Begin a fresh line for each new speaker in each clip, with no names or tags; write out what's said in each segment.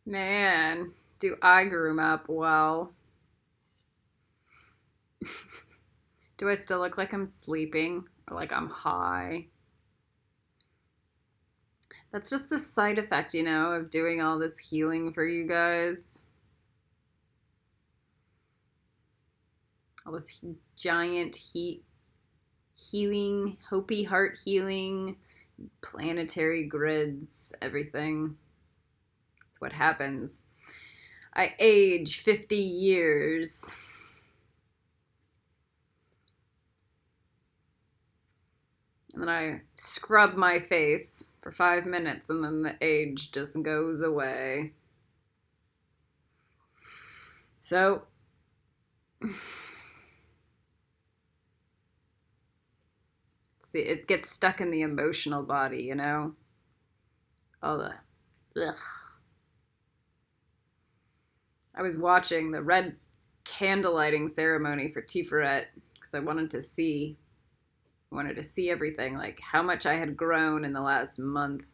Man, do I groom up well. Do I still look like I'm sleeping or like I'm high? That's just the side effect, of doing all this healing for you guys. All this giant healing, Hopi heart healing, planetary grids, everything. That's what happens. I age 50 years. And then I scrub my face for 5 minutes, and then the age just goes away. So, it gets stuck in the emotional body, All the, ugh. I was watching the red candle lighting ceremony for TIPHARETH because I wanted to see everything, like how much I had grown in the last month.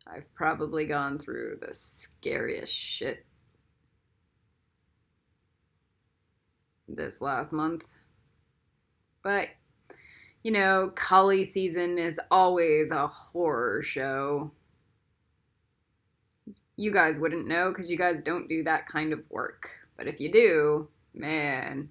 I've probably gone through the scariest shit this last month. But, Kali season is always a horror show. You guys wouldn't know because you guys don't do that kind of work. But if you do, man.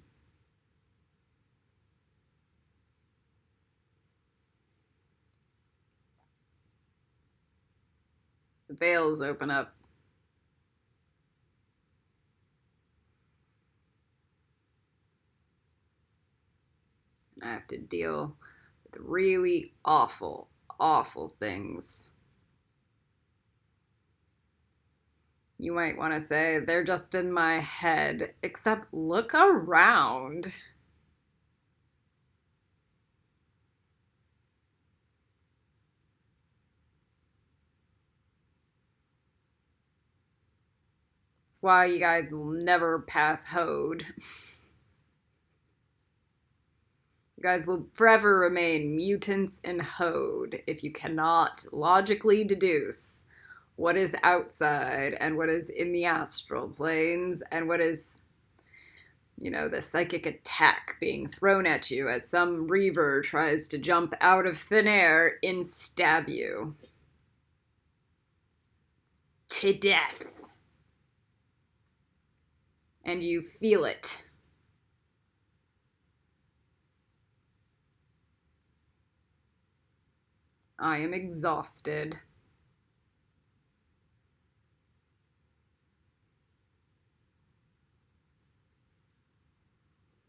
The veils open up. I have to deal with really awful, awful things. You might want to say they're just in my head, except look around. That's why you guys will never pass HODE. You guys will forever remain mutants in HODE if you cannot logically deduce what is outside and what is in the astral planes and what is, the psychic attack being thrown at you as some reaver tries to jump out of thin air and stab you to death. And you feel it. I am exhausted.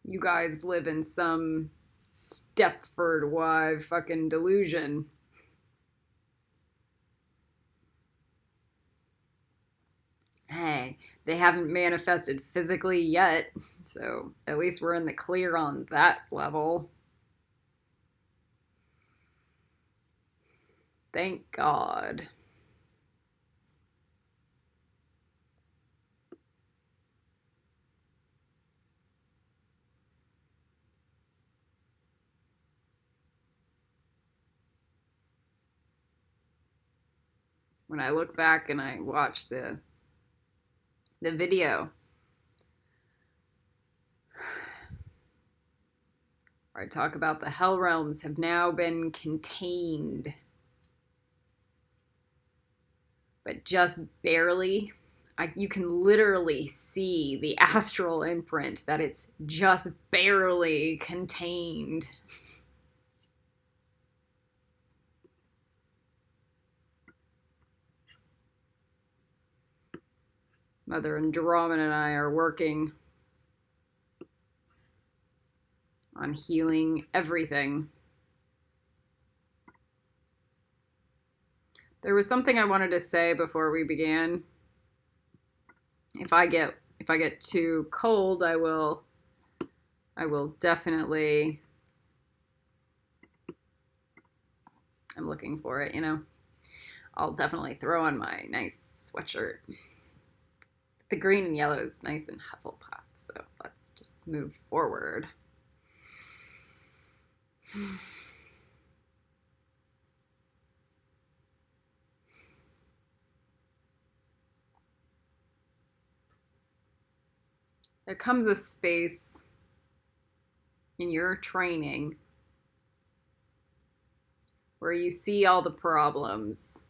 You guys live in some Stepford wife fucking delusion. Hey, they haven't manifested physically yet, so at least we're in the clear on that level. Thank God. When I look back and I watch the video where I talk about the hell realms have now been contained, but just barely. You can literally see the astral imprint that it's just barely contained. Mother Andromeda and I are working on healing everything. There was something I wanted to say before we began. If I get too cold, I will definitely, I'm looking for it, I'll definitely throw on my nice sweatshirt. The green and yellow is nice and Hufflepuff, so let's just move forward. there comes a space in your training where you see all the problems.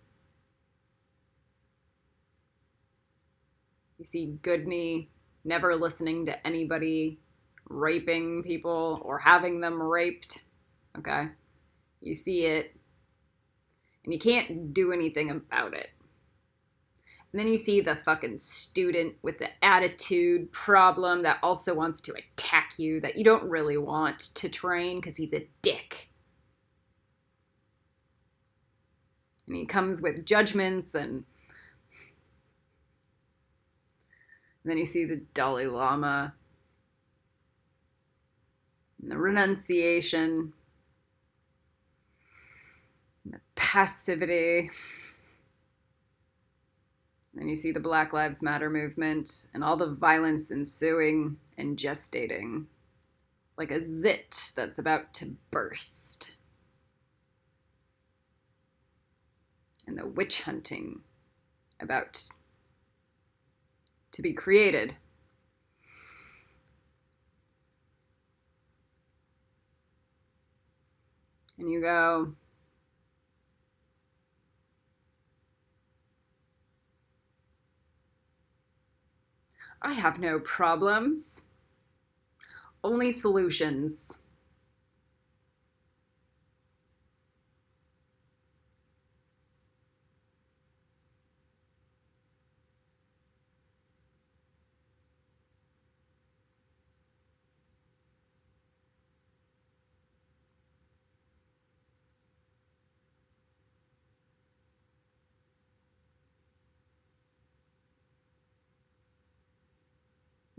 You see Goodney never listening to anybody, raping people or having them raped. Okay? You see it, and you can't do anything about it. And then you see the fucking student with the attitude problem that also wants to attack you, that you don't really want to train because he's a dick. And he comes with judgments, and then you see the Dalai Lama, and the renunciation, and the passivity. Then you see the Black Lives Matter movement and all the violence ensuing and gestating, like a zit that's about to burst. And the witch hunting about to be created. And you go, I have no problems, only solutions.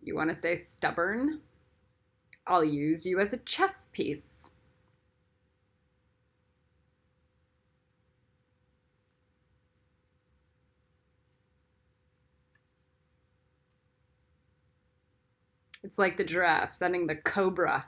You want to stay stubborn? I'll use you as a chess piece. It's like the giraffe sending the cobra.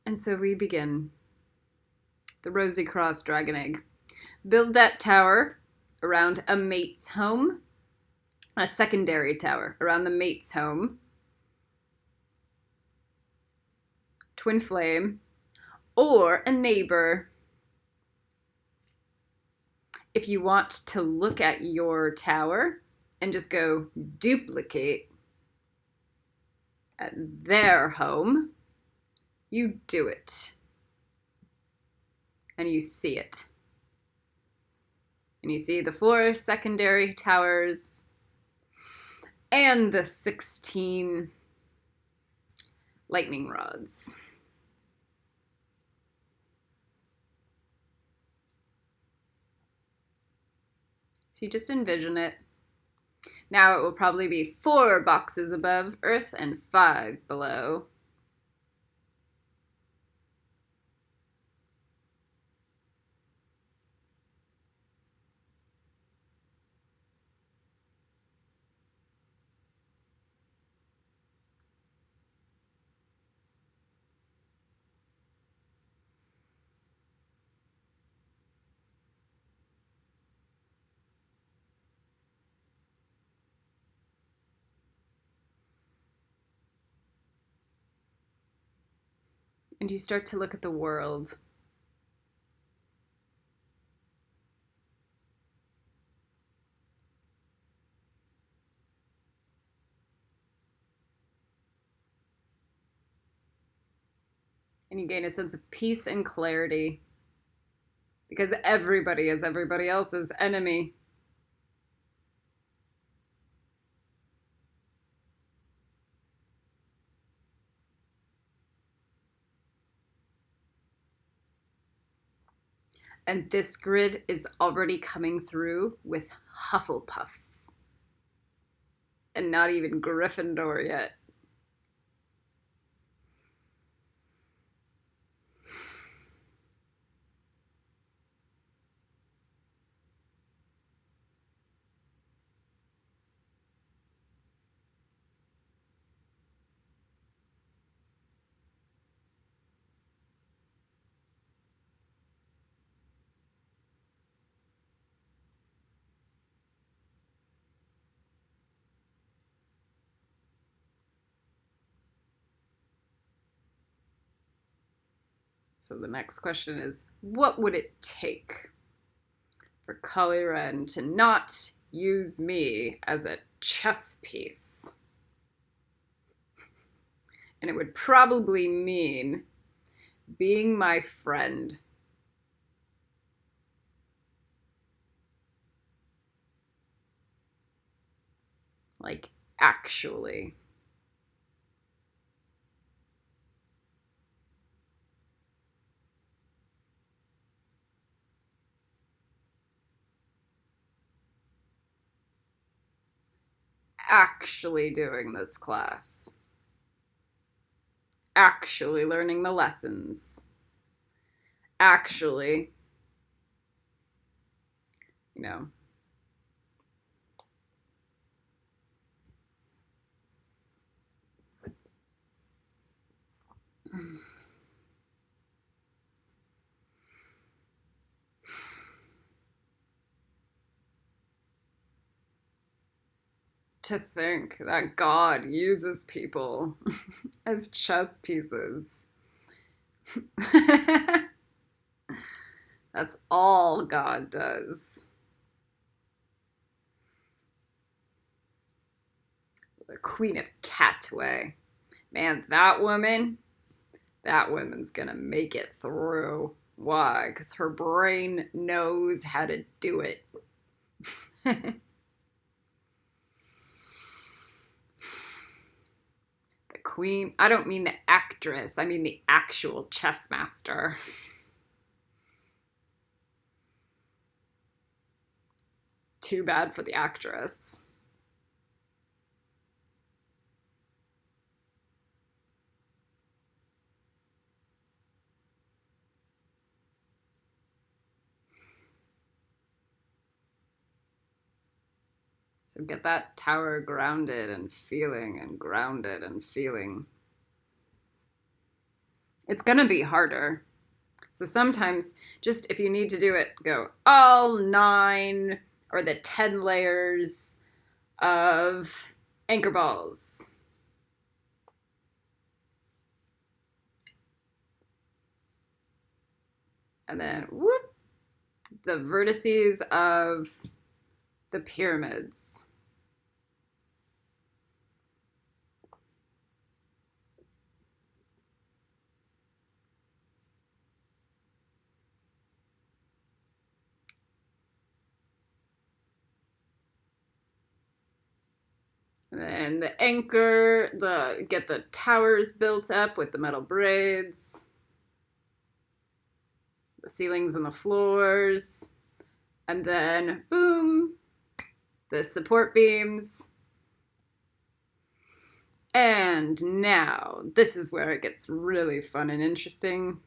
And so we begin. The Rosy Cross Dragon Egg. Build that tower around a mate's home, a secondary tower around the mate's home, twin flame, or a neighbor. If you want to look at your tower and just go duplicate at their home, you do it. And you see it. And you see the 4 secondary towers and the 16 lightning rods. So you just envision it. Now it will probably be 4 boxes above Earth and 5 below. And you start to look at the world. And you gain a sense of peace and clarity. Because everybody is everybody else's enemy. And this grid is already coming through with Hufflepuff. And not even Gryffindor yet. So the next question is, what would it take for Kali Ren to not use me as a chess piece? And it would probably mean being my friend. Like, actually. Actually doing this class. Actually learning the lessons. Actually, you know, to think that God uses people as chess pieces. That's all God does. The Queen of Catway. Man, that woman's gonna make it through. Why? Because her brain knows how to do it. The Queen, I don't mean the actress, I mean the actual chess master. Too bad for the actress. So get that tower grounded and feeling and grounded and feeling. It's gonna be harder. So sometimes, just if you need to do it, go all 9 or the 10 layers of anchor balls. And then, whoop, the vertices of the pyramids. And then the anchor, get the towers built up with the metal braids, the ceilings and the floors, and then boom, the support beams. And now, this is where it gets really fun and interesting.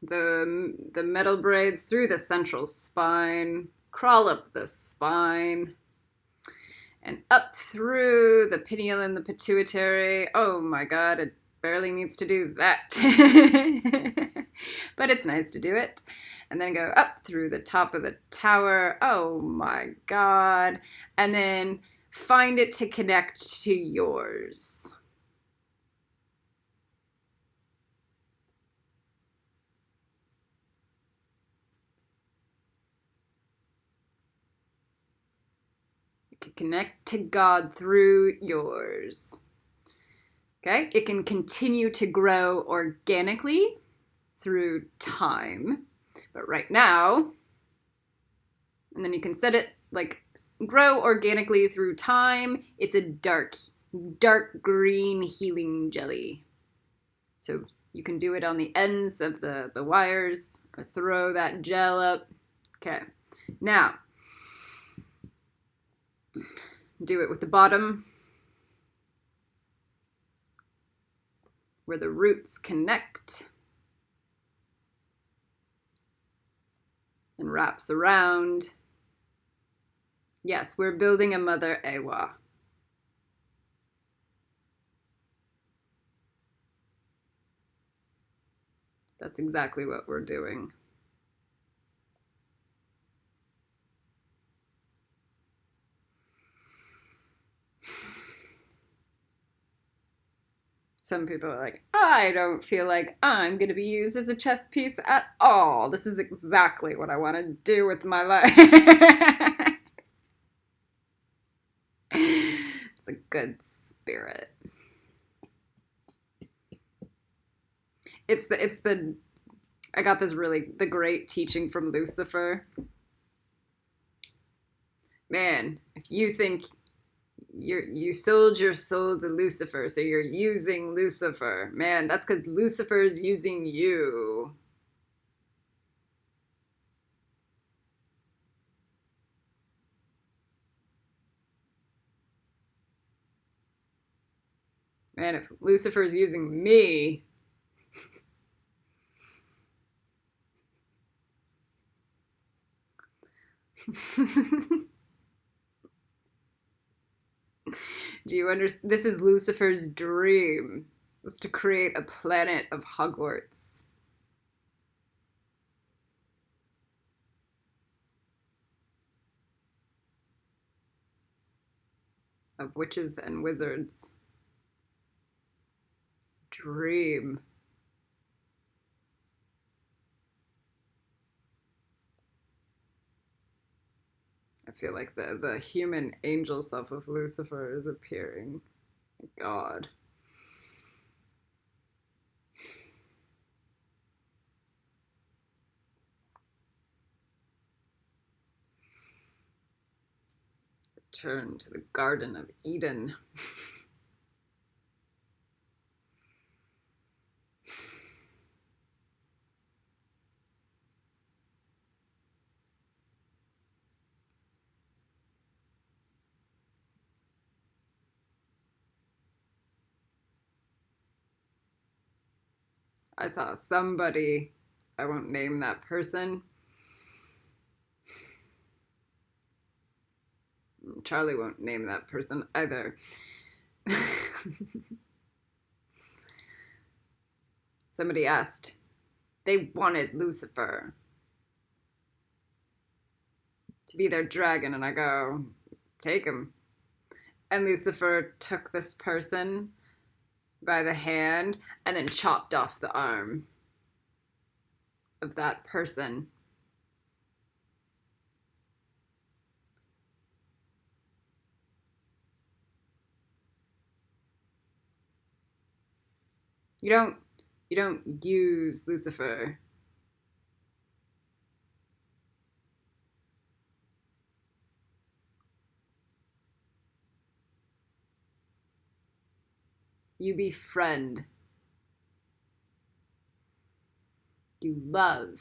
The metal braids through the central spine, crawl up the spine, and up through the pineal and the pituitary. Oh my god, it barely needs to do that. But it's nice to do it. And then go up through the top of the tower. Oh my god. And then find it to connect to yours. It can connect to God through yours. Okay? It can continue to grow organically through time. But right now, and then you can set it like grow organically through time. It's a dark green healing jelly. So you can do it on the ends of the wires or throw that gel up. Okay. Now, do it with the bottom where the roots connect and wraps around. Yes, we're building a Mother Ewa. That's exactly what we're doing. Some people are like, I don't feel like I'm going to be used as a chess piece at all. This is exactly what I want to do with my life. It's a good spirit. It's the I got this really the great teaching from Lucifer. Man, if you think you sold your soul to Lucifer, so you're using Lucifer. Man, that's because Lucifer's using you. Man, if Lucifer's using me, do you understand? This is Lucifer's dream, was to create a planet of Hogwarts. Of witches and wizards. Dream. I feel like the human angel self of Lucifer is appearing. God. Return to the Garden of Eden. I saw somebody, I won't name that person. Charlie won't name that person either. Somebody asked, they wanted Lucifer to be their dragon, and I go, take him. And Lucifer took this person by the hand and then chopped off the arm of that person. You don't use Lucifer. You befriend. You love,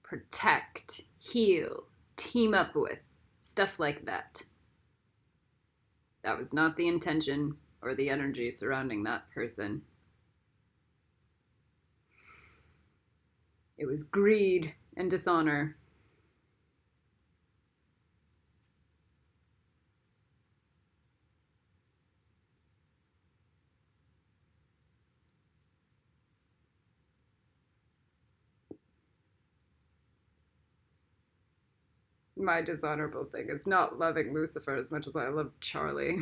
protect, heal, team up with, stuff like that. That was not the intention or the energy surrounding that person. It was greed and dishonor. My dishonorable thing is not loving Lucifer as much as I love Charlie.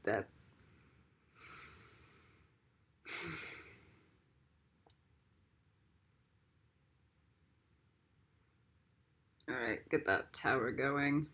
That's all right. Get that tower going.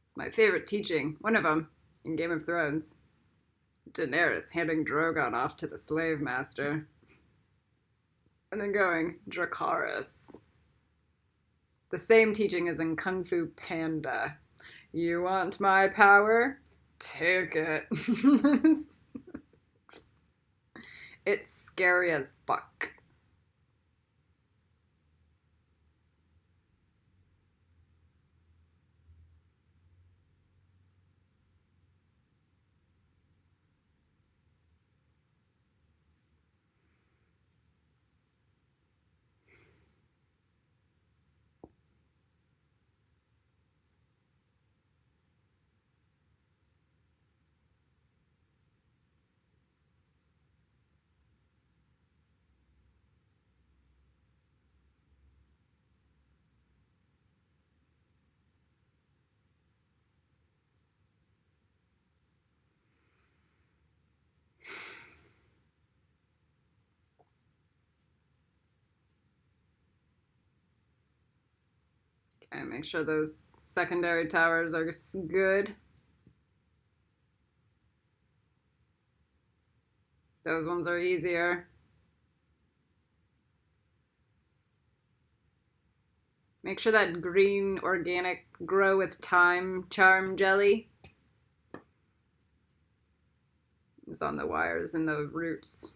It's my favorite teaching. One of them in Game of Thrones. Daenerys handing Drogon off to the slave master. And then going, Dracarys. The same teaching is in Kung Fu Panda. You want my power? Take it. It's scary as fuck. Okay, make sure those secondary towers are good. Those ones are easier. Make sure that green organic grow with time charm jelly is on the wires and the roots.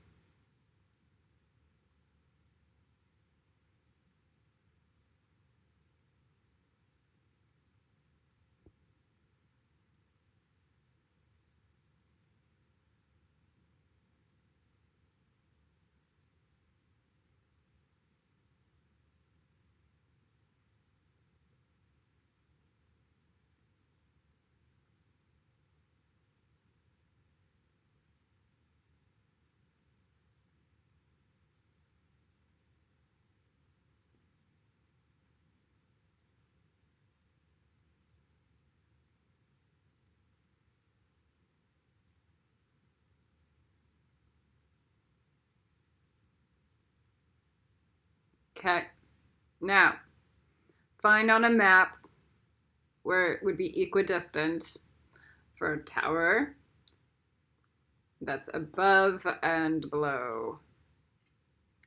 Okay, now find on a map where it would be equidistant for a tower that's above and below.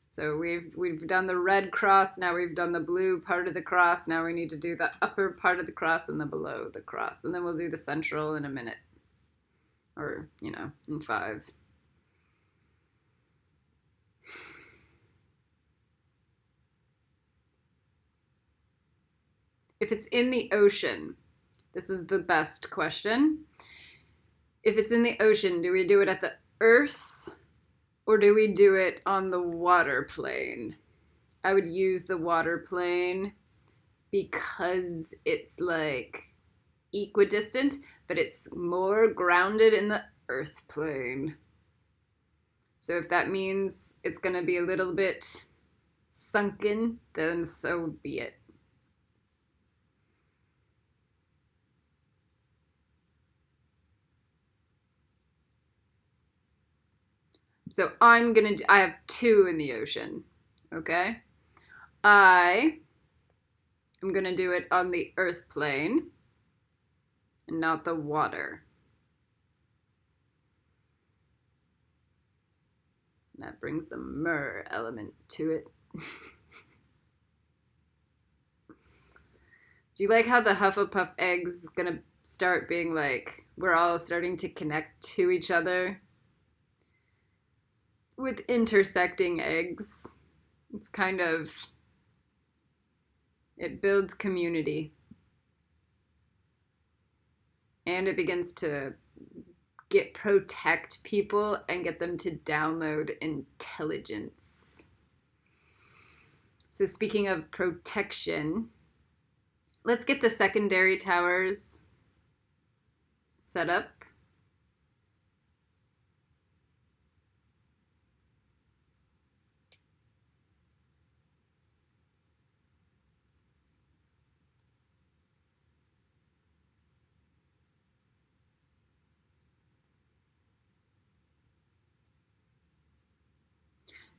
So we've done the red cross, now we've done the blue part of the cross, now we need to do the upper part of the cross and the below the cross, and then we'll do the central in a minute, or, you know, in 5. If it's in the ocean, this is the best question. If it's in the ocean, do we do it at the earth or do we do it on the water plane? I would use the water plane because it's like equidistant, but it's more grounded in the earth plane. So if that means it's going to be a little bit sunken, then so be it. So I have 2 in the ocean, okay? I am going to do it on the earth plane and not the water. And that brings the myrrh element to it. Do you like how the Hufflepuff eggs gonna start being like, we're all starting to connect to each other with intersecting eggs? It's kind of, it builds community. And it begins to protect people and get them to download intelligence. So speaking of protection, let's get the secondary towers set up.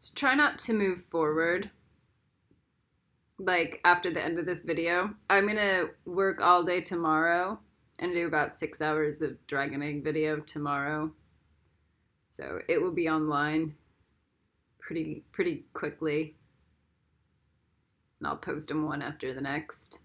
So try not to move forward, like after the end of this video. I'm gonna work all day tomorrow and do about 6 hours of Dragon Egg video tomorrow. So it will be online pretty quickly. And I'll post them one after the next.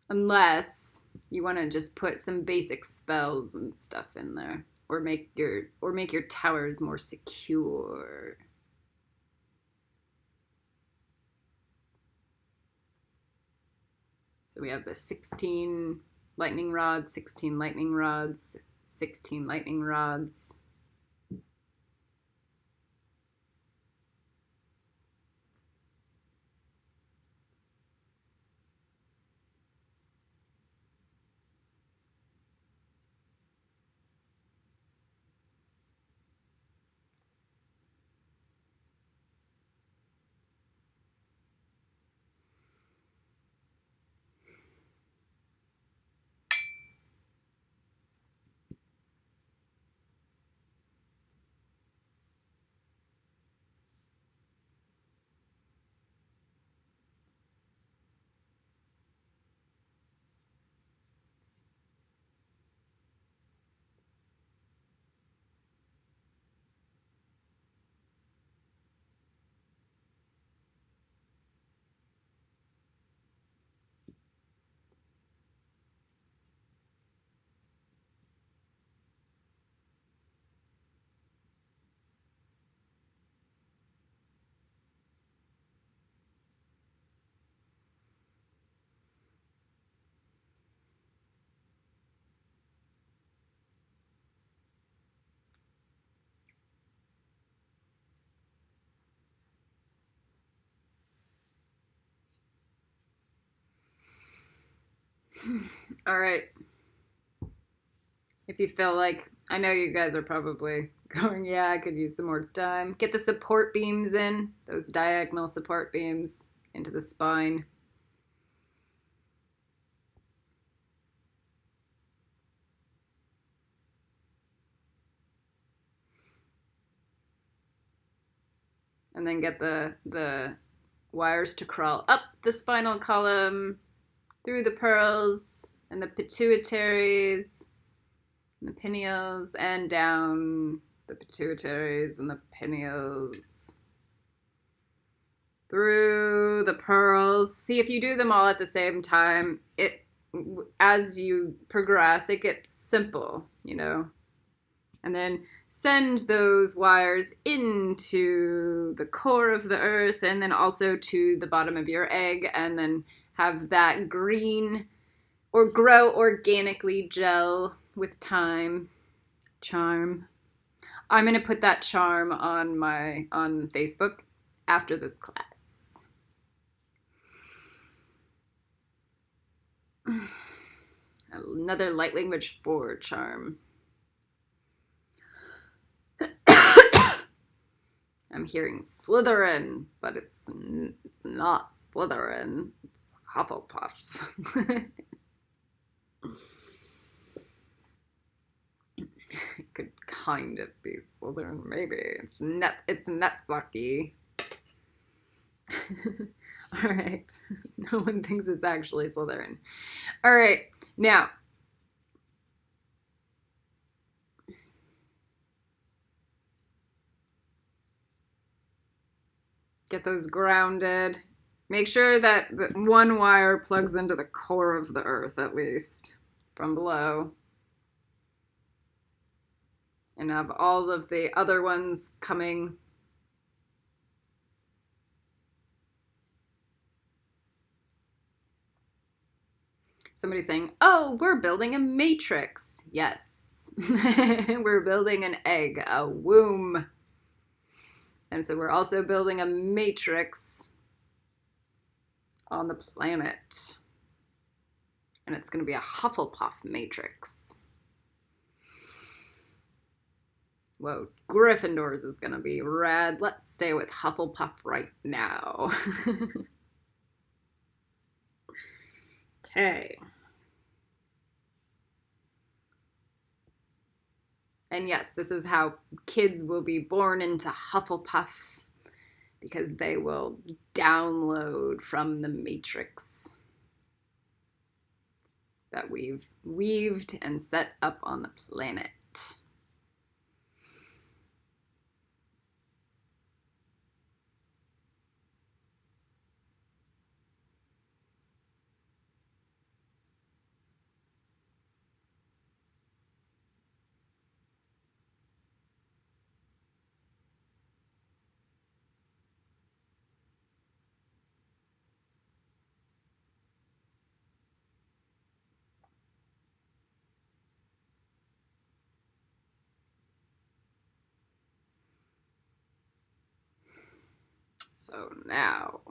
Unless you want to just put some basic spells and stuff in there, or make your towers more secure. So we have the 16 lightning rods, 16 lightning rods, 16 lightning rods. All right. If you feel like, I know you guys are probably going, yeah, I could use some more time. Get the support beams in, those diagonal support beams into the spine. And then get the wires to crawl up the spinal column, through the pearls and the pituitaries and the pineals, and down the pituitaries and the pineals, through the pearls. See, if you do them all at the same time, as you progress, it gets simple, you know. And then send those wires into the core of the earth, and then also to the bottom of your egg, and then have that green or grow organically gel with time. Charm. I'm going to put that charm on Facebook after this class. Another light language 4 charm. I'm hearing Slytherin, but it's not Slytherin. It's Hufflepuff. It could kind of be Slytherin, maybe. It's Netsucky. All right. No one thinks it's actually Slytherin. All right. Now, get those grounded. Make sure that the one wire plugs into the core of the earth, at least, from below. And have all of the other ones coming. Somebody's saying, oh, we're building a matrix. Yes. We're building an egg, a womb. And so we're also building a matrix on the planet. And it's going to be a Hufflepuff matrix. Whoa, Gryffindor's is going to be rad. Let's stay with Hufflepuff right now. Okay. And yes, this is how kids will be born into Hufflepuff, because they will download from the matrix that we've weaved and set up on the planet. So now,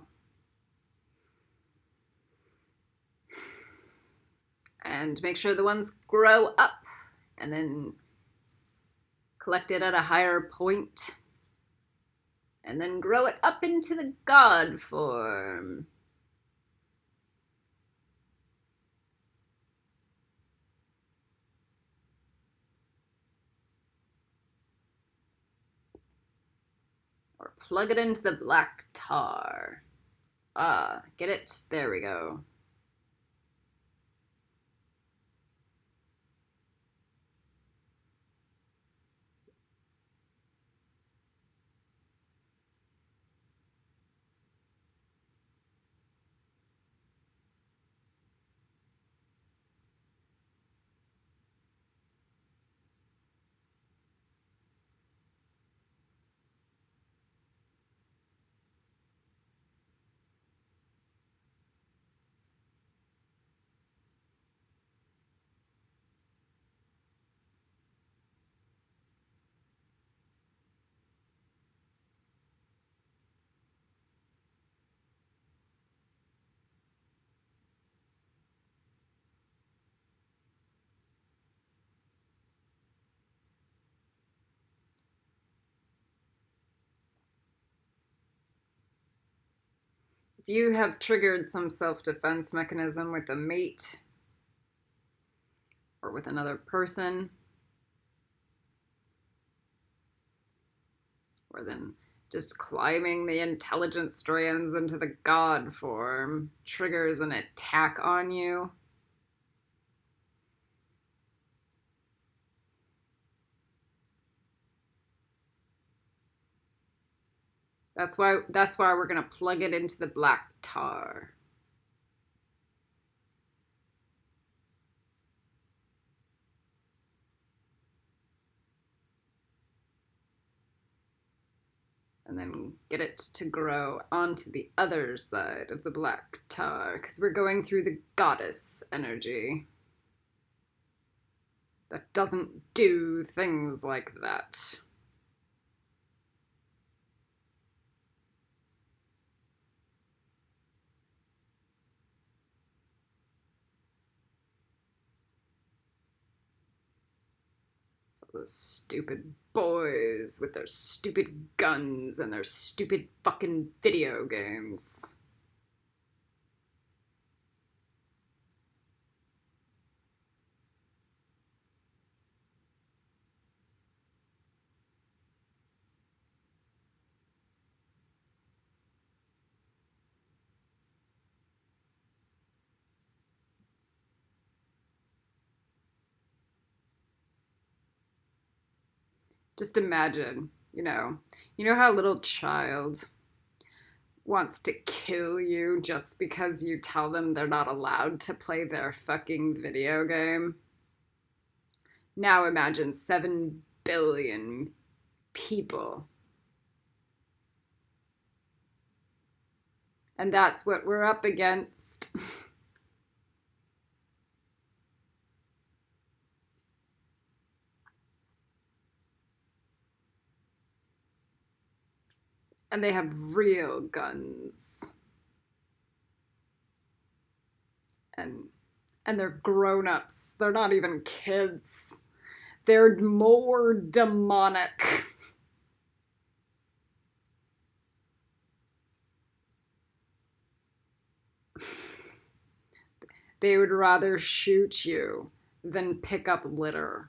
and make sure the ones grow up, and then collect it at a higher point, and then grow it up into the god form. Or plug it into the black tar. Ah, get it? There we go. If you have triggered some self-defense mechanism with a mate or with another person, or then just climbing the intelligent strands into the God form triggers an attack on you. That's why we're gonna plug it into the black tar. And then get it to grow onto the other side of the black tar, because we're going through the goddess energy that doesn't do things like that. So those stupid boys with their stupid guns and their stupid fucking video games. Just imagine, you know how a little child wants to kill you just because you tell them they're not allowed to play their fucking video game? Now imagine 7 billion people. And that's what we're up against. And they have real guns. And they're grown-ups. They're not even kids. They're more demonic. They would rather shoot you than pick up litter.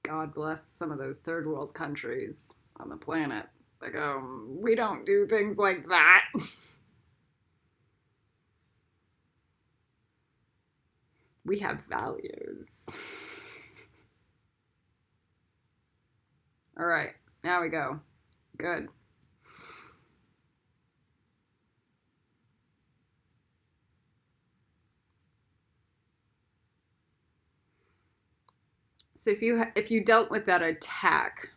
God bless some of those third world countries on the planet. Like, we don't do things like that. We have values. All right, now we go. Good. So if you dealt with that attack,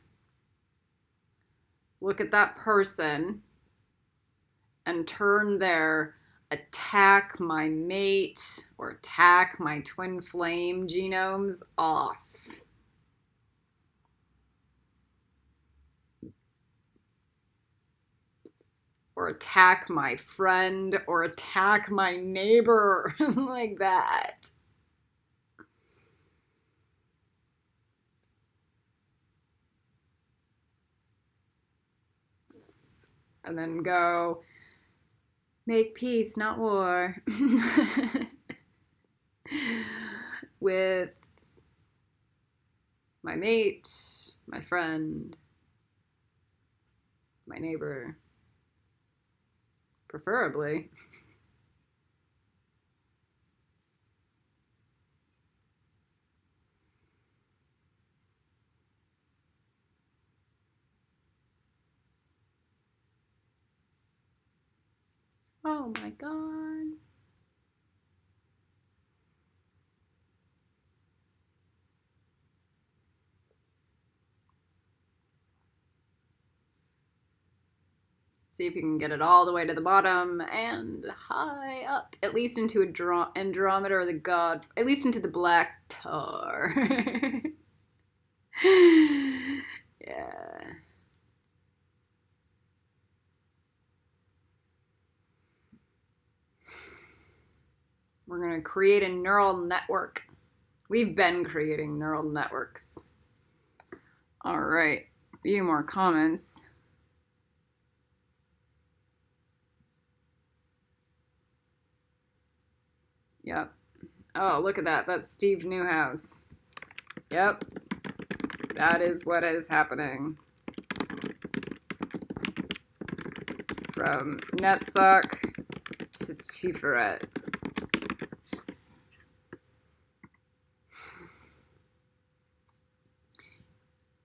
look at that person and turn their attack my mate or attack my twin flame genomes off. Or attack my friend or attack my neighbor like that. And then go, make peace, not war. With my mate, my friend, my neighbor, preferably. Oh my God. See if you can get it all the way to the bottom and high up, at least into Andromeda or the God, at least into the black tar. Yeah. We're going to create a neural network. We've been creating neural networks. All right. A few more comments. Yep. Oh, look at that. That's Steve Newhouse. Yep. That is what is happening. From Netsock to TIPHARETH.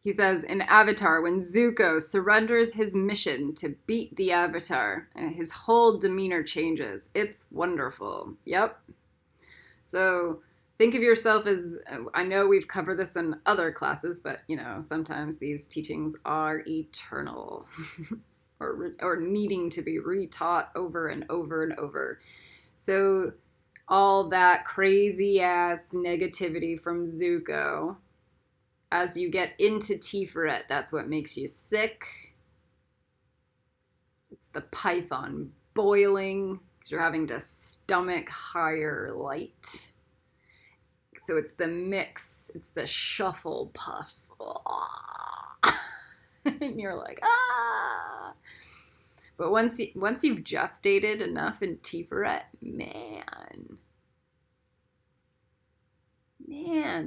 He says, in Avatar, when Zuko surrenders his mission to beat the Avatar, and his whole demeanor changes. It's wonderful. Yep. So think of yourself as, I know we've covered this in other classes, but, you know, sometimes these teachings are eternal or needing to be retaught over and over and over. So all that crazy-ass negativity from Zuko, as you get into TIPHARETH, that's what makes you sick. It's the python boiling because you're having to stomach higher light. So it's the mix. It's the shuffle puff. And you're like, ah. But once you've gestated enough in TIPHARETH, man,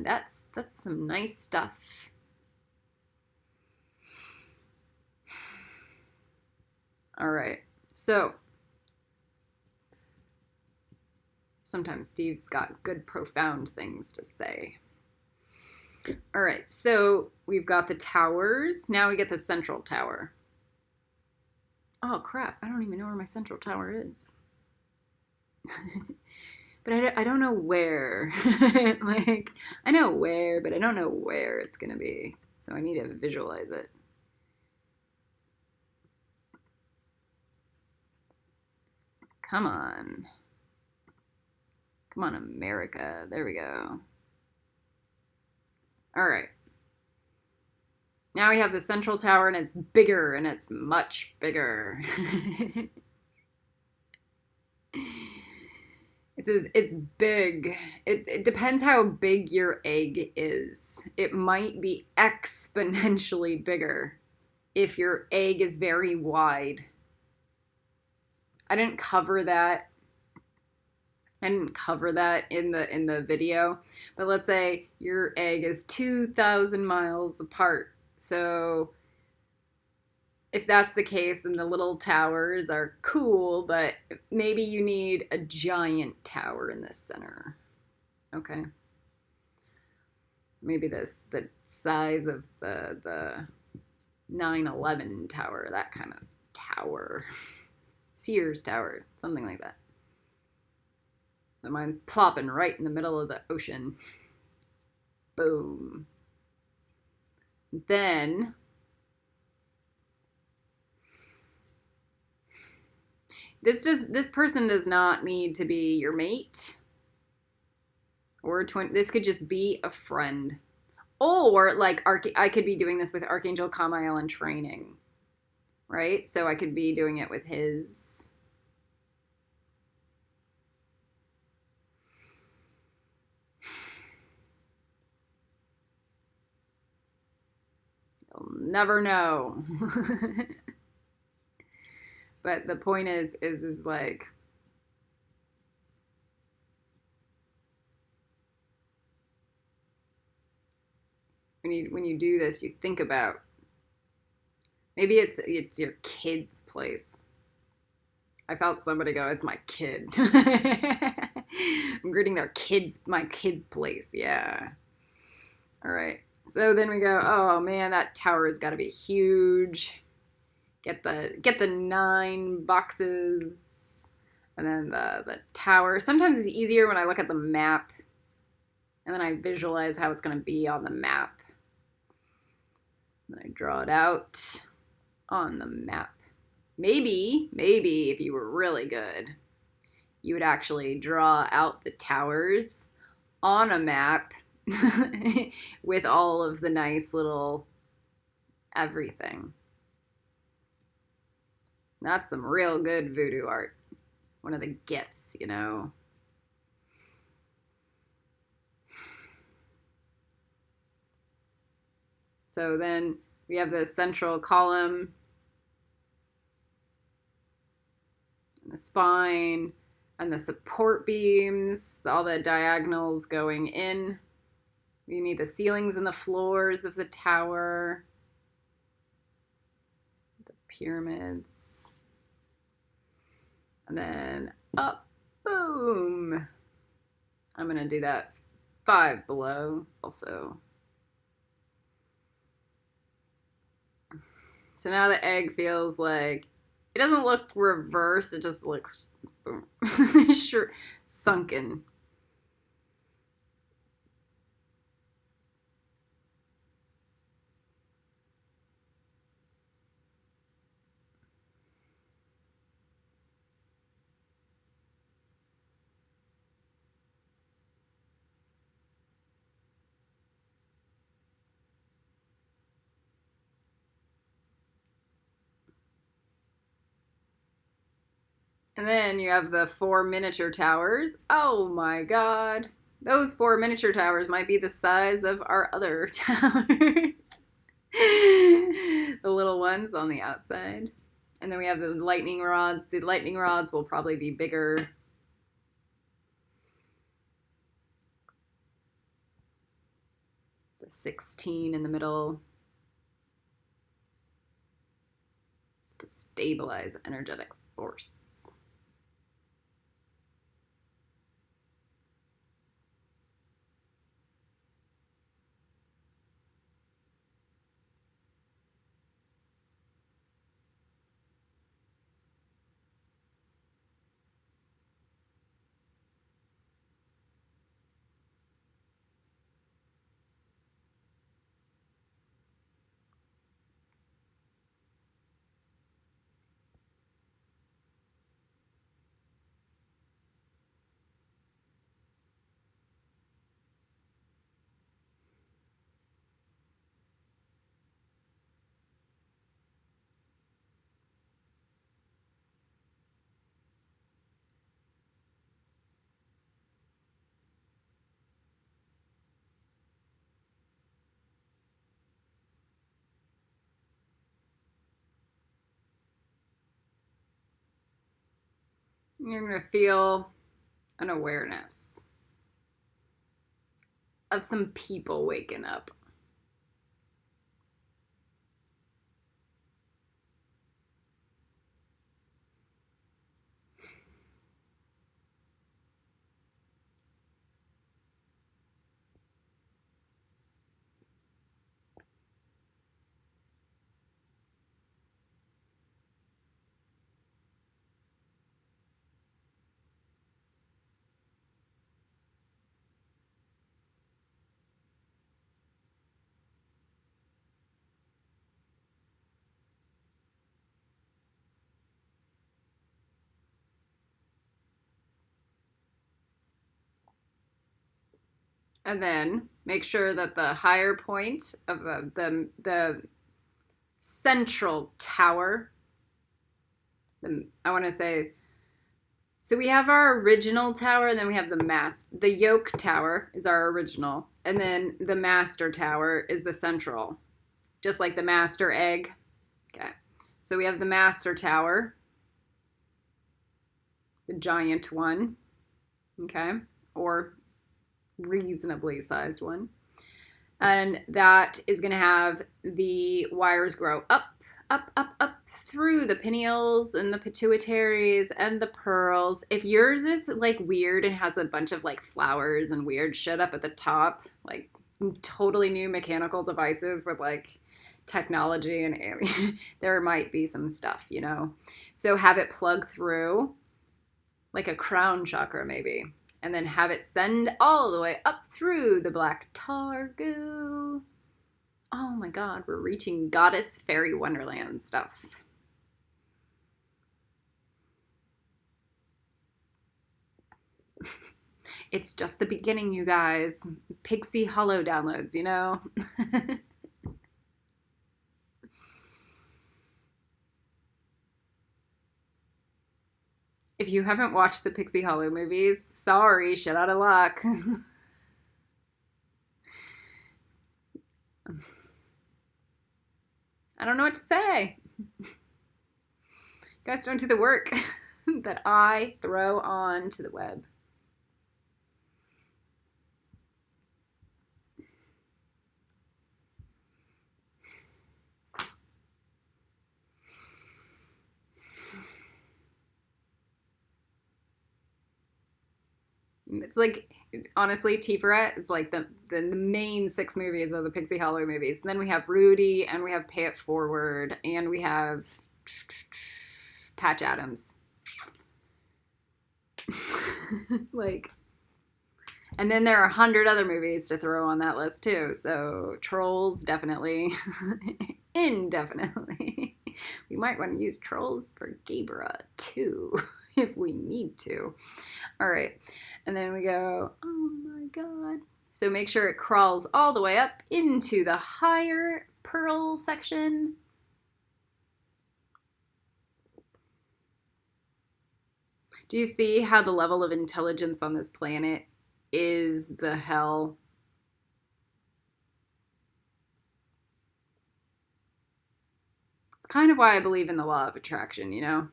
that's some nice stuff. All right, so sometimes Steve's got good, profound things to say. All right, so we've got the towers. Now we get the central tower. Oh, crap. I don't even know where my central tower is. But I don't know where. Like, I know where, but I don't know where it's going to be. So I need to visualize it. Come on. Come on, America. There we go. All right. Now we have the central tower, and it's bigger, and it's much bigger. It's big. It depends how big your egg is. It might be exponentially bigger if your egg is very wide. I didn't cover that. I didn't cover that in the video, but let's say your egg is 2,000 miles apart. So if that's the case, then the little towers are cool, but maybe you need a giant tower in the center. Okay. Maybe the size of the 9/11 tower, that kind of tower. Sears Tower, something like that. So mine's plopping right in the middle of the ocean. Boom. Then this person does not need to be your mate or a twin. This could just be a friend, or like I could be doing this with Archangel Kamael in training, right? So I could be doing it with his. You'll never know. But the point is like, when you do this, you think about, maybe it's your kid's place. I felt somebody go, it's my kid. I'm greeting my kid's place. Yeah. All right. So then we go, oh man, that tower has got to be huge. Get the 9 boxes, and then the tower. Sometimes it's easier when I look at the map, and then I visualize how it's going to be on the map. Then I draw it out on the map. Maybe if you were really good, you would actually draw out the towers on a map with all of the nice little everything. That's some real good voodoo art. One of the gifts, you know. So then we have the central column and the spine and the support beams, all the diagonals going in. We need the ceilings and the floors of the tower, the pyramids, and then up, boom. I'm gonna do that 5 below also. So now the egg feels like, it doesn't look reversed, it just looks boom, sure, sunken. And then you have the 4 miniature towers. Oh my god. Those 4 miniature towers might be the size of our other towers. The little ones on the outside. And then we have the lightning rods. The lightning rods will probably be bigger. The 16 in the middle. It's to stabilize energetic force. You're going to feel an awareness of some people waking up. And then make sure that the higher point of the central tower, I want to say, so we have our original tower, and then we have the yoke tower is our original, and then the master tower is the central, just like the master egg. Okay, so we have the master tower, the giant one, okay, or reasonably sized one. And that is going to have the wires grow up, up, up, up through the pineals and the pituitaries and the pearls. If yours is like weird and has a bunch of like flowers and weird shit up at the top, like totally new mechanical devices with like technology and there might be some stuff, you know? So have it plug through like a crown chakra maybe. And then have it send all the way up through the black tar goo. Oh my god, we're reaching goddess fairy wonderland stuff. It's just the beginning, you guys. Pixie Hollow downloads, you know? If you haven't watched the Pixie Hollow movies, sorry, shit out of luck. I don't know what to say. You guys don't do the work that I throw onto the web. It's like, honestly, TIPHARETH is like the main 6 movies of the Pixie Hollow movies. And then we have Rudy, and we have Pay It Forward, and we have Patch Adams. Like, and then there are 100 other movies to throw on that list too. So Trolls, definitely. Indefinitely. We might want to use Trolls for Gabra too, if we need to. All right. And then we go, oh my God. So make sure it crawls all the way up into the higher pearl section. Do you see how the level of intelligence on this planet is the hell? It's kind of why I believe in the law of attraction, you know?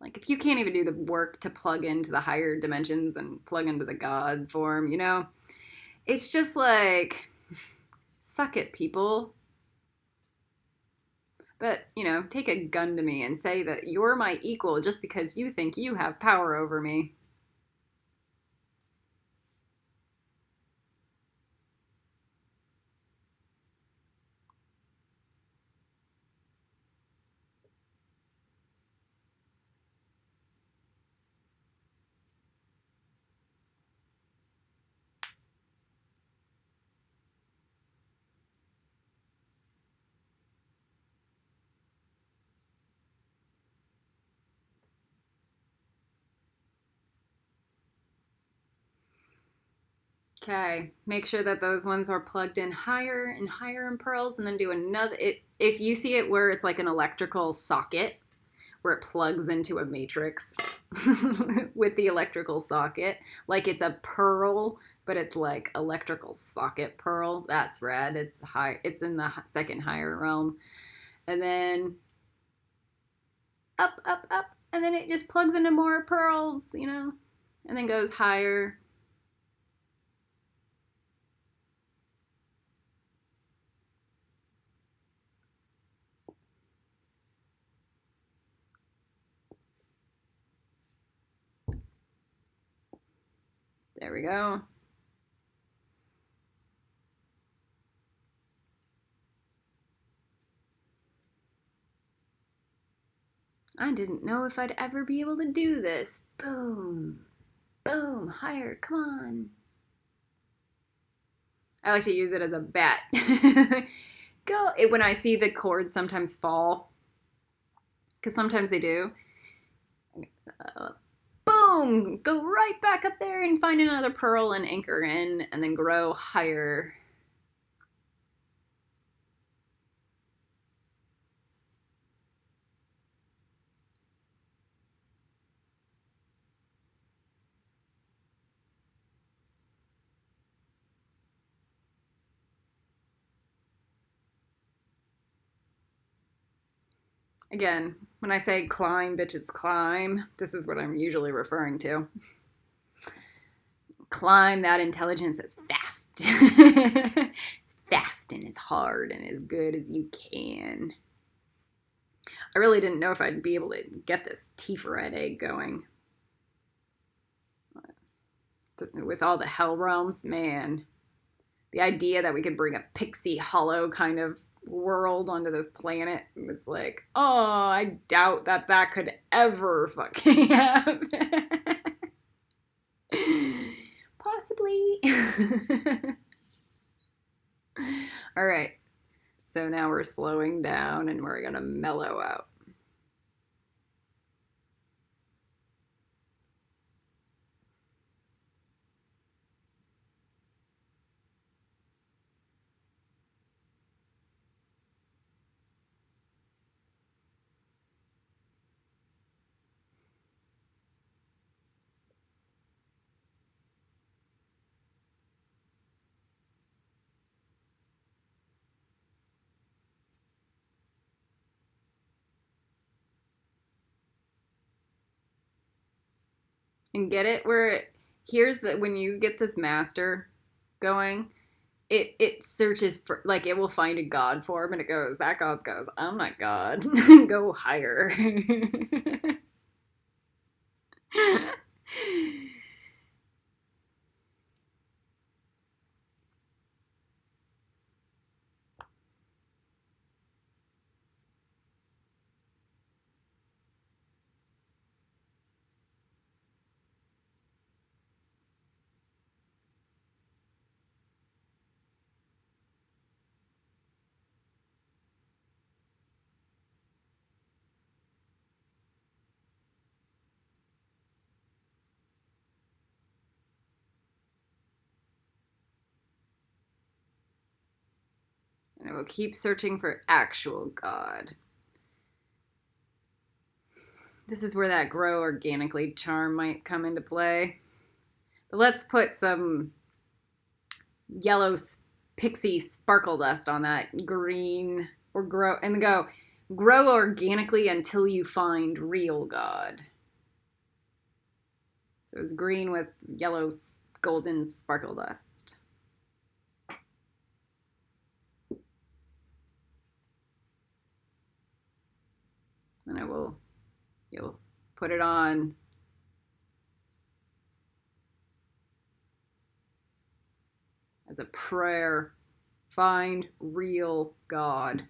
Like, if you can't even do the work to plug into the higher dimensions and plug into the God form, you know, it's just like, suck it, people. But, you know, take a gun to me and say that you're my equal just because you think you have power over me. Okay, make sure that those ones are plugged in higher and higher in pearls, and then do another. If you see it where it's like an electrical socket, where it plugs into a matrix with the electrical socket, like it's a pearl, but it's like electrical socket pearl. That's rad. It's high. It's in the second higher realm, and then up, up, up, and then it just plugs into more pearls, you know, and then goes higher. There we go. I didn't know if I'd ever be able to do this. Boom. Boom. Higher. Come on. I like to use it as a bat. Go. When I see the cords sometimes fall, because sometimes they do. Boom. Go right back up there and find another pearl and anchor in, and then grow higher. Again, when I say climb, bitches, climb, this is what I'm usually referring to. Climb that intelligence as fast. As fast and as hard and as good as you can. I really didn't know if I'd be able to get this TIPHARETH egg going. With all the hell realms, man. The idea that we could bring a Pixie Hollow kind of world onto this planet was like, oh, I doubt that that could ever fucking happen. Possibly. All right. So now we're slowing down and we're going to mellow out. And get it where here's the when you get this master going, it searches for, like, it will find a god form and it goes, that god goes, I'm not God. Go higher. And it will keep searching for actual God. This is where that grow organically charm might come into play. But let's put some yellow pixie sparkle dust on that green, or grow, and go, grow organically until you find real God. So it's green with yellow golden sparkle dust. And you'll put it on. As a prayer, find real God.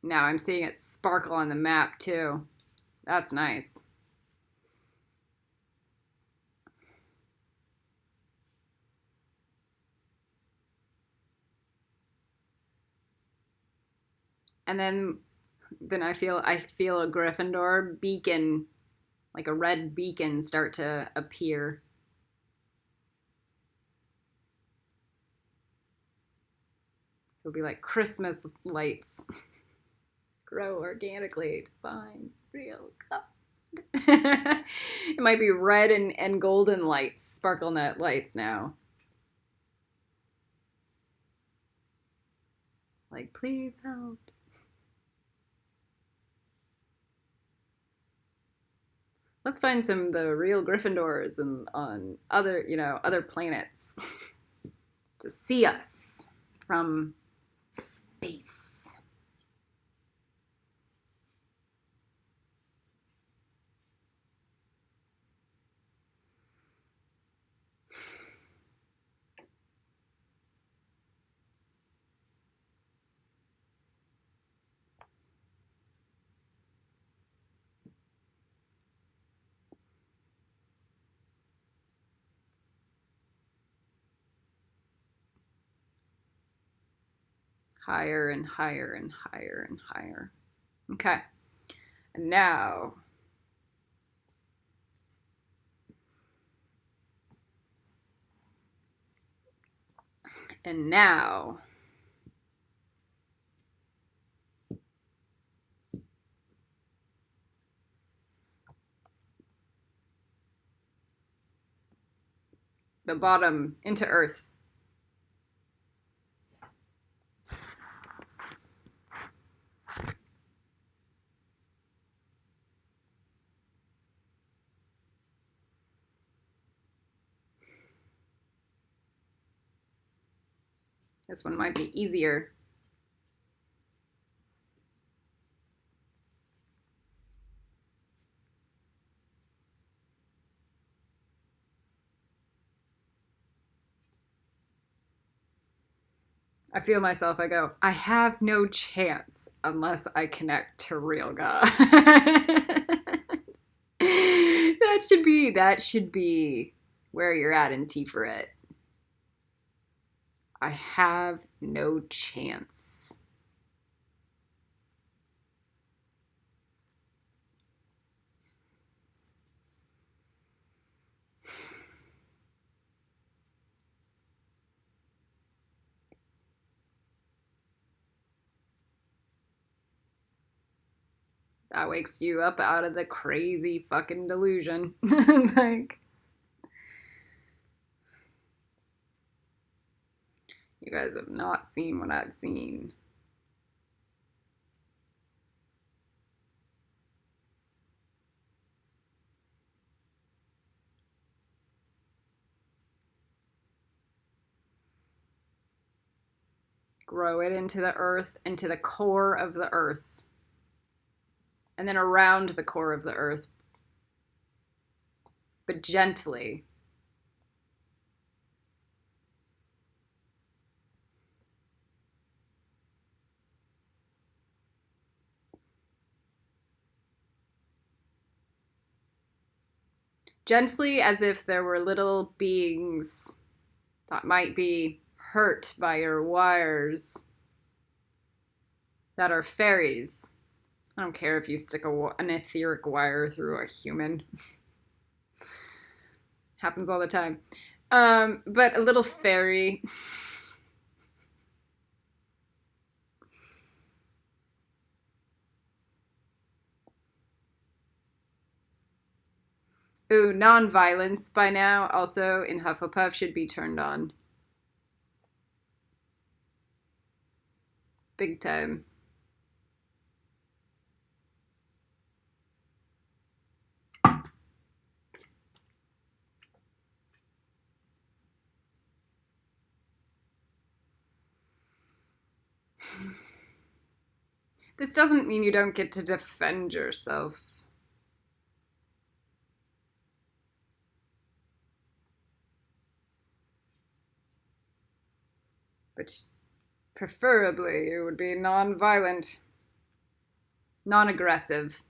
Now I'm seeing it sparkle on the map too. That's nice. And then I feel a Gryffindor beacon, like a red beacon, start to appear. So it'll be like Christmas lights. Grow organically to find real God. It might be red and golden lights, sparkle net lights now. Like, please help. Let's find some of the real Gryffindors and on other planets to see us from space. Higher and higher and higher and higher. Okay. And now the bottom into earth. This one might be easier. I feel myself, I go, I have no chance unless I connect to real God. That should be where you're at in TIPHARETH. I have no chance. That wakes you up out of the crazy fucking delusion. Like, you guys have not seen what I've seen. Grow it into the earth, into the core of the earth. And then around the core of the earth. But gently. Gently, as if there were little beings that might be hurt by your wires, that are fairies. I don't care if you stick an etheric wire through a human. Happens all the time. But a little fairy. Ooh, non-violence by now also in Hufflepuff should be turned on. Big time. This doesn't mean you don't get to defend yourself. But preferably it would be non-violent, non-aggressive.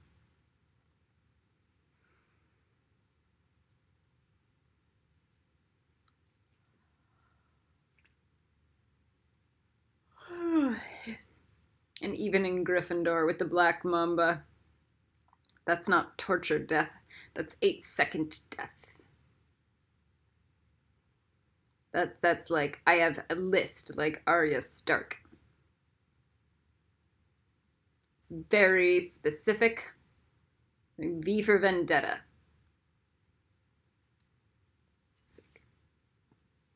And even in Gryffindor with the Black Mamba, that's not tortured death, that's 8-second death. That's like, I have a list like Arya Stark. It's very specific. V for Vendetta.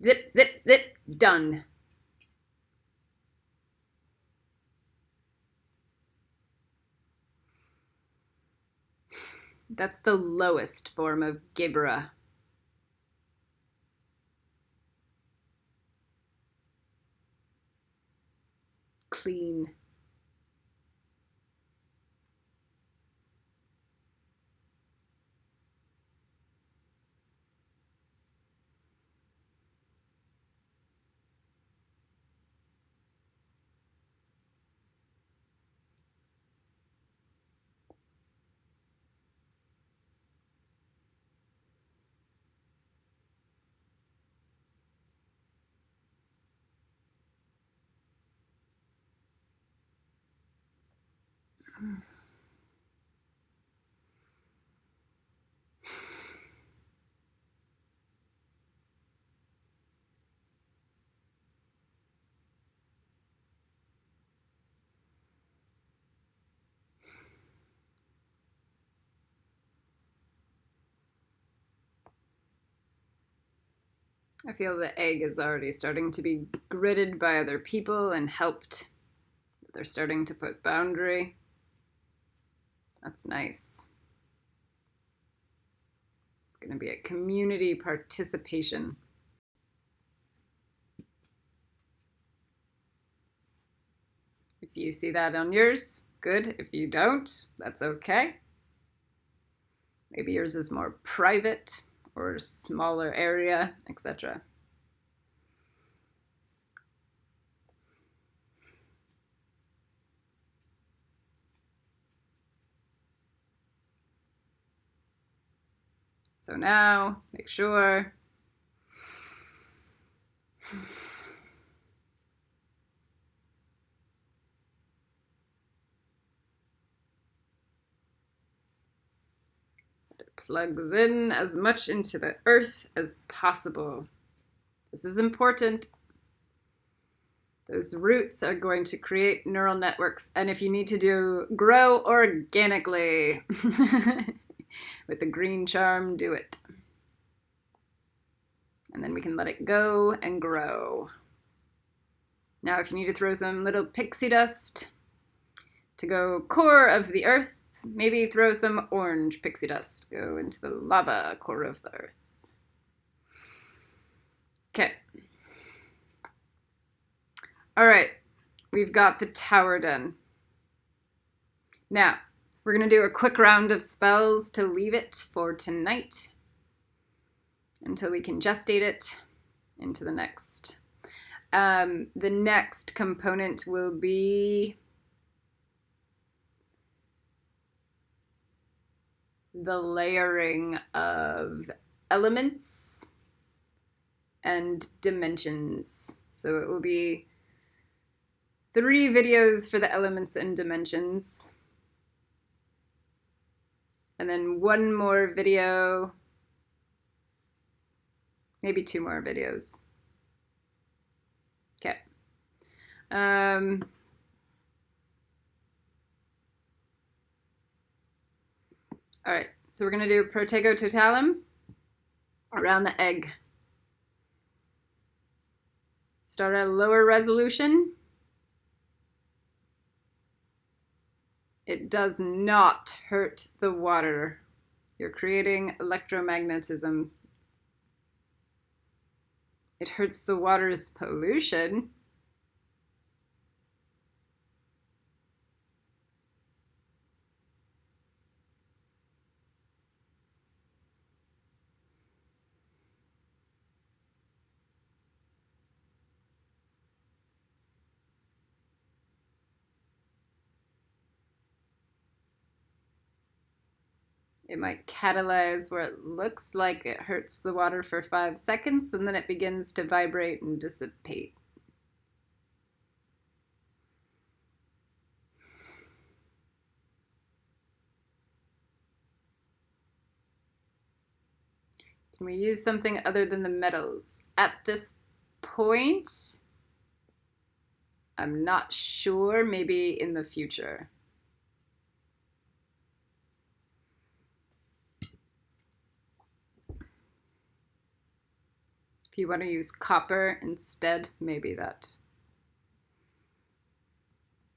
Zip, zip, zip, done. That's the lowest form of Gibra. Clean. I feel the egg is already starting to be gritted by other people and helped. They're starting to put boundary. That's nice. It's going to be a community participation. If you see that on yours, good. If you don't, that's okay. Maybe yours is more private or smaller area, etc. So now, make sure that it plugs in as much into the earth as possible. This is important. Those roots are going to create neural networks, and if you need to grow organically with the green charm, do it. And then we can let it go and grow. Now if you need to throw some little pixie dust to go core of the earth, maybe throw some orange pixie dust. Go into the lava core of the earth. Okay. All right. we've got the tower done. Now, we're going to do a quick round of spells to leave it for tonight until we can gestate it into the next. The next component will be the layering of elements and dimensions. So it will be 3 videos for the elements and dimensions, and then 1 more video, maybe 2 more videos. Okay. All right, so we're going to do Protego Totalum around the egg. Start at a lower resolution. It does not hurt the water. You're creating electromagnetism. It hurts the water's pollution. It might catalyze where it looks like it hurts the water for 5 seconds, and then it begins to vibrate and dissipate. Can we use something other than the metals? At this point, I'm not sure, maybe in the future. If you want to use copper instead, maybe that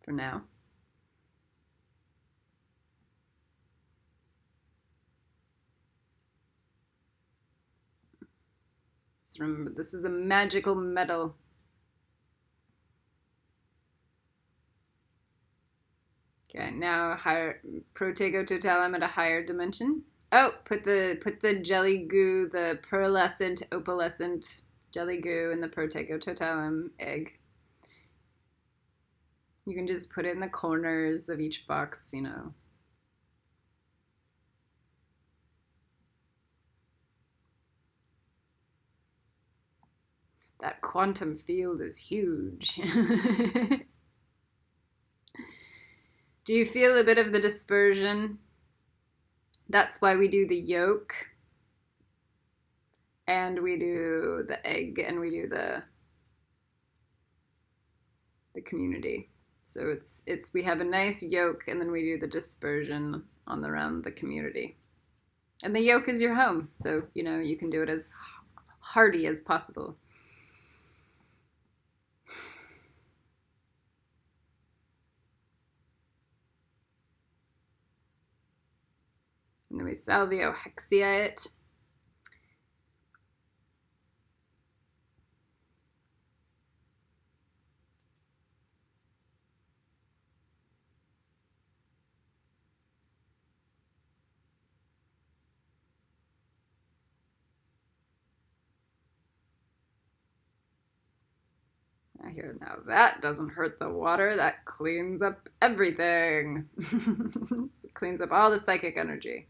for now. Just remember, this is a magical metal. Okay, now higher Protego Totalum at a higher dimension. Oh, put the jelly goo, the pearlescent, opalescent jelly goo in the Protego Totalum egg. You can just put it in the corners of each box, you know. That quantum field is huge. Do you feel a bit of the dispersion? That's why we do the yolk, and we do the egg, and we do the community. So it's we have a nice yolk, and then we do the dispersion on around the community. And the yolk is your home, so you know you can do it as hearty as possible. And then we salvio hexia it. Here, now that doesn't hurt the water. That cleans up everything. It cleans up all the psychic energy.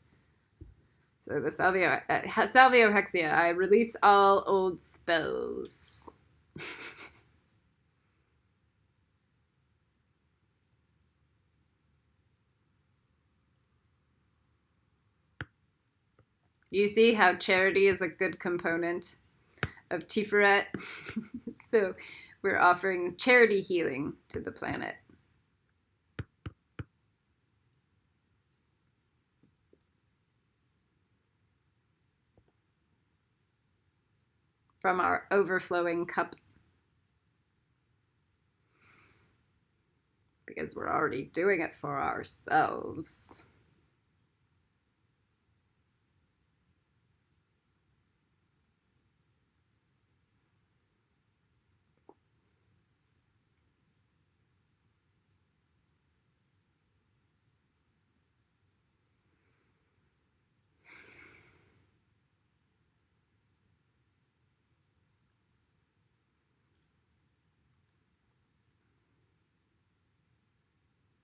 So the salvio hexia, I release all old spells. You see how charity is a good component of Tifharet? So we're offering charity healing to the planet. From our overflowing cup. Because we're already doing it for ourselves.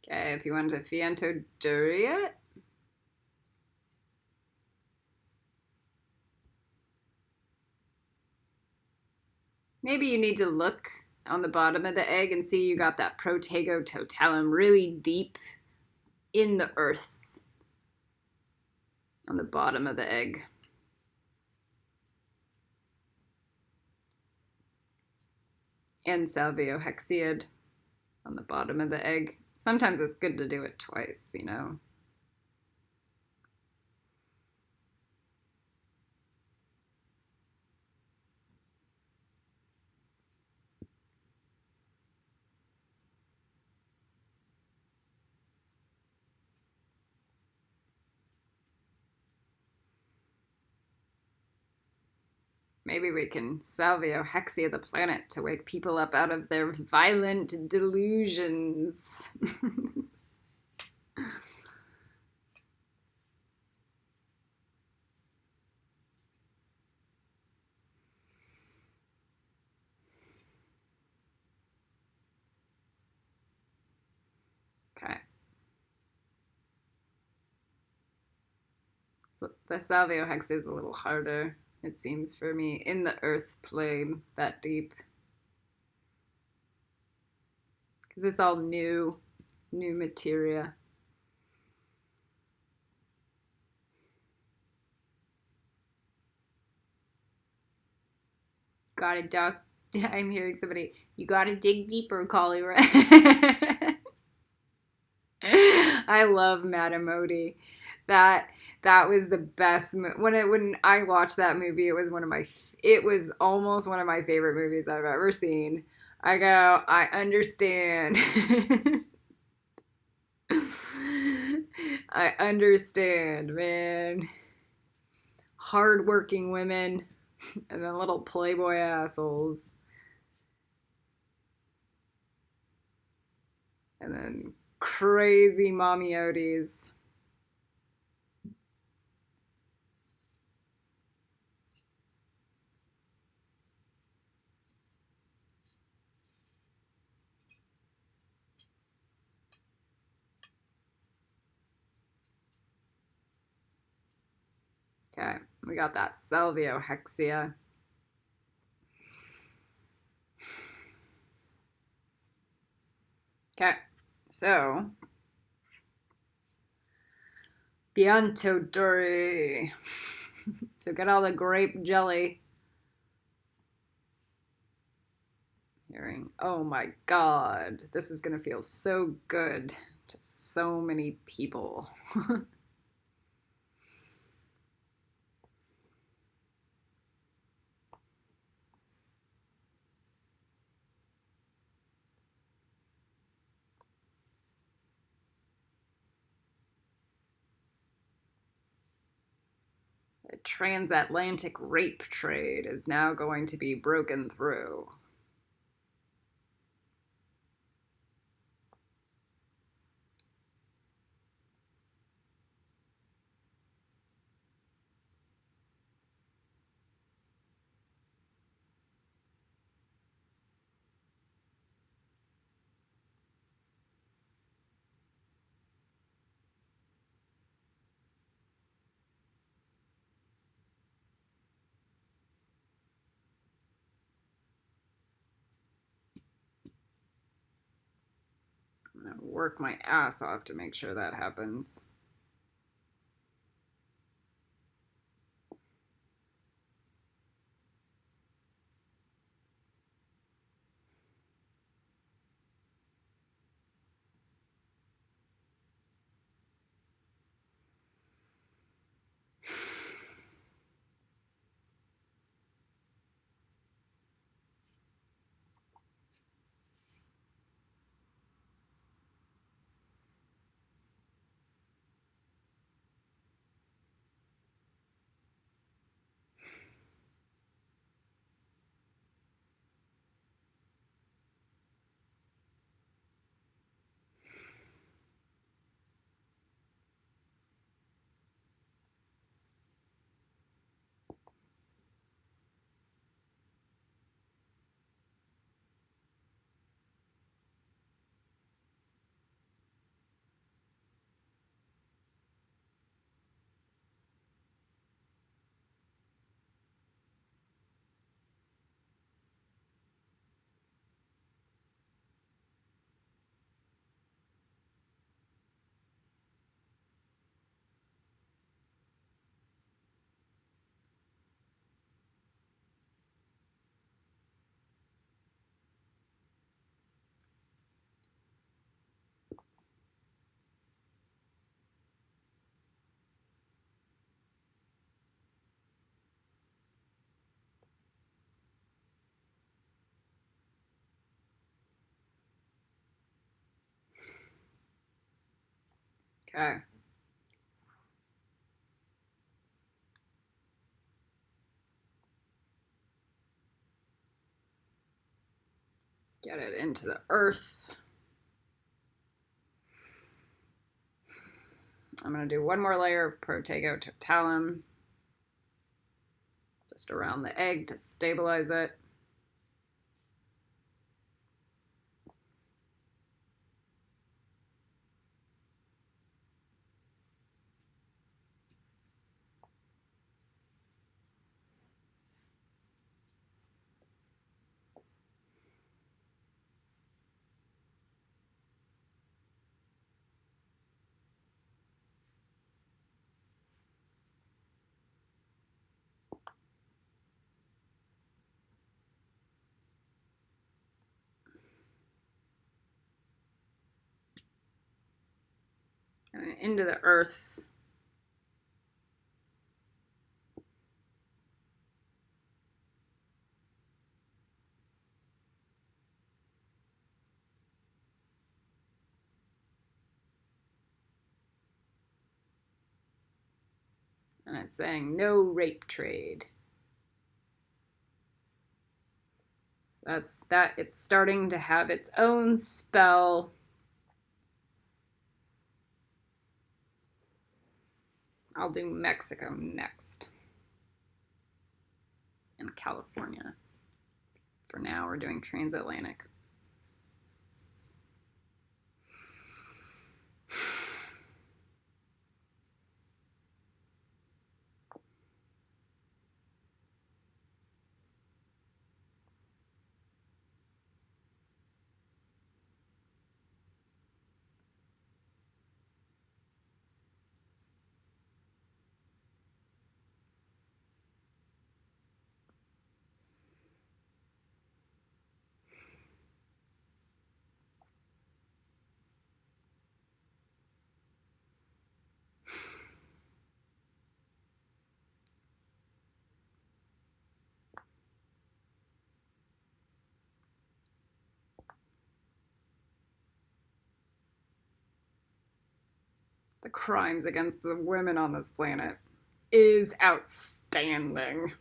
Okay, if you want to fianto duriet. Maybe you need to look on the bottom of the egg and see you got that protego totalum really deep in the earth on the bottom of the egg. And salviohexeid on the bottom of the egg. Sometimes it's good to do it twice, you know. Maybe we can salviohexia the planet to wake people up out of their violent delusions. Okay. So the salviohexia is a little harder, it seems, for me, in the earth plane that deep. Because it's all new materia. Gotta duck. I'm hearing somebody, you gotta dig deeper, Collie. I love Madame Odie. That was the best when I watched that movie. It was almost one of my favorite movies I've ever seen. I go, I understand. I understand, man. Hardworking women and then little playboy assholes. And then crazy mommy Odies. Okay, we got that salviohexia. Okay, so Biantodori. So get all the grape jelly. Hearing, oh my god, this is gonna feel so good to so many people. The transatlantic rape trade is now going to be broken through. I'm gonna work my ass off to make sure that happens. Okay. Get it into the earth. I'm going to do one more layer of Protego Totalum just around the egg to stabilize it. And into the earth. And it's saying no rape trade. That's that. It's starting to have its own spell. I'll do Mexico next. And California. For now, we're doing transatlantic. The crimes against the women on this planet is outstanding.